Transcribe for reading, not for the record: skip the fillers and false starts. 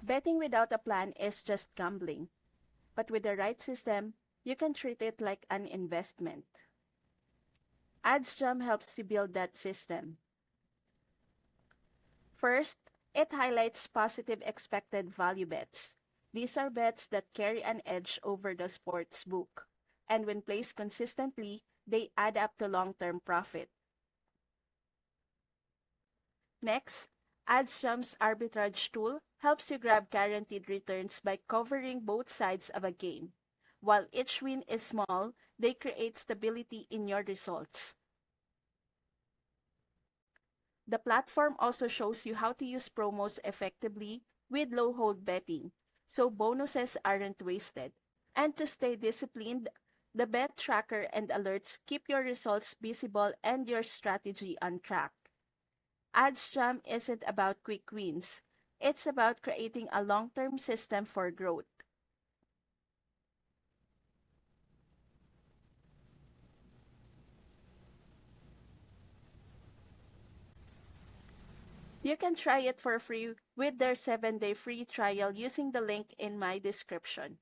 Betting without a plan is just gambling, but with the right system, you can treat it like an investment. OddsJam helps you build that system. First, it highlights positive expected value bets. These are bets that carry an edge over the sports book, and when placed consistently, they add up to long-term profit. Next, OddsJam's arbitrage tool helps you grab guaranteed returns by covering both sides of a game. While each win is small, they create stability in your results. The platform also shows you how to use promos effectively with low hold betting, so bonuses aren't wasted. And to stay disciplined, the bet tracker and alerts keep your results visible and your strategy on track. OddsJam isn't about quick wins. It's about creating a long-term system for growth. You can try it for free with their 7-day free trial using the link in my description.